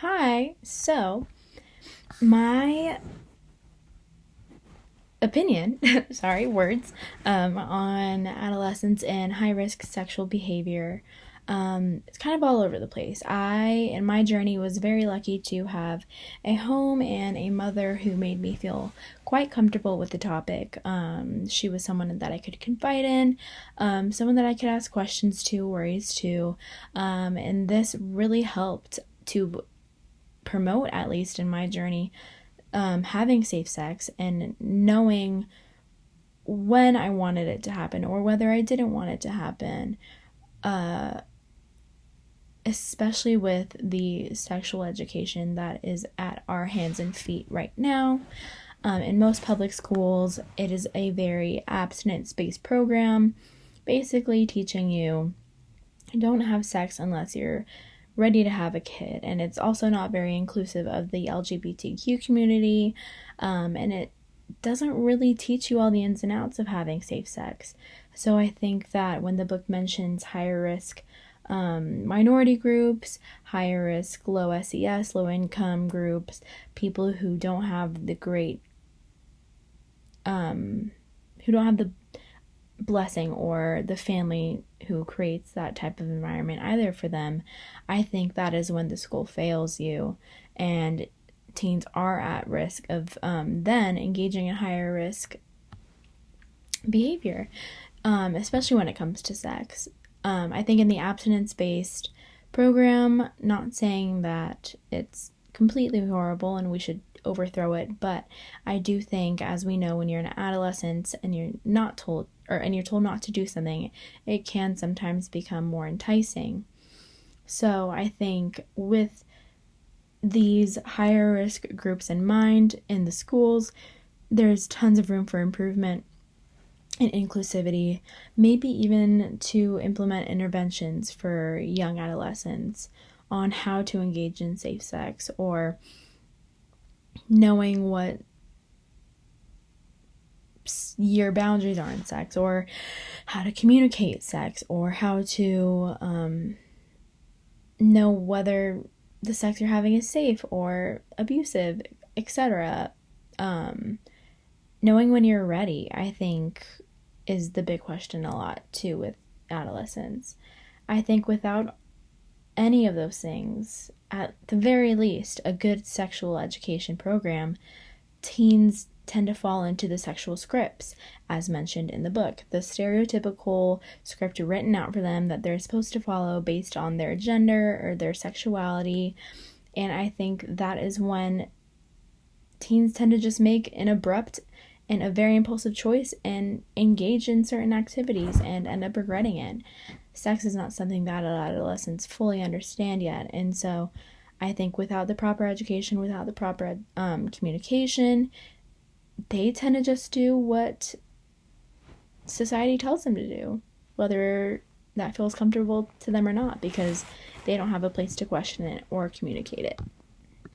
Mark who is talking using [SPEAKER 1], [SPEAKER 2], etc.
[SPEAKER 1] Hi. So, my opinion, sorry, words, on adolescence and high risk sexual behavior. It's kind of all over the place. In my journey, was very lucky to have a home and a mother who made me feel quite comfortable with the topic. She was someone that I could confide in, someone that I could ask questions to, worries to, and this really helped to promote, at least in my journey, having safe sex and knowing when I wanted it to happen or whether I didn't want it to happen, especially with the sexual education that is at our hands and feet right now. In most public schools, it is a very abstinence-based program, basically teaching you don't have sex unless you're ready to have a kid. And it's also not very inclusive of the LGBTQ community, and it doesn't really teach you all the ins and outs of having safe sex. So I think that when the book mentions higher risk minority groups, higher risk low SES, low income groups, people who don't have the great, who don't have the blessing or the family who creates that type of environment either for them, I think that is when the school fails you, and teens are at risk of then engaging in higher risk behavior, especially when it comes to sex. I think in the abstinence-based program, not saying that it's completely horrible and we should overthrow it, but I do think, as we know, when you're an adolescent and you're not told and you're told not to do something, it can sometimes become more enticing. So I think with these higher risk groups in mind in the schools, there's tons of room for improvement and inclusivity, maybe even to implement interventions for young adolescents on how to engage in safe sex, or knowing what your boundaries are in sex, or how to communicate sex, or how to know whether the sex you're having is safe or abusive, etc. Knowing when you're ready, I think, is the big question a lot too with adolescents. I think without any of those things, at the very least, a good sexual education program, teens tend to fall into the sexual scripts, as mentioned in the book. The stereotypical script written out for them that they're supposed to follow based on their gender or their sexuality. And I think that is when teens tend to just make an abrupt and a very impulsive choice and engage in certain activities and end up regretting it. Sex is not something that adolescents fully understand yet. And so I think without the proper education, without the proper communication, they tend to just do what society tells them to do, whether that feels comfortable to them or not, because they don't have a place to question it or communicate it.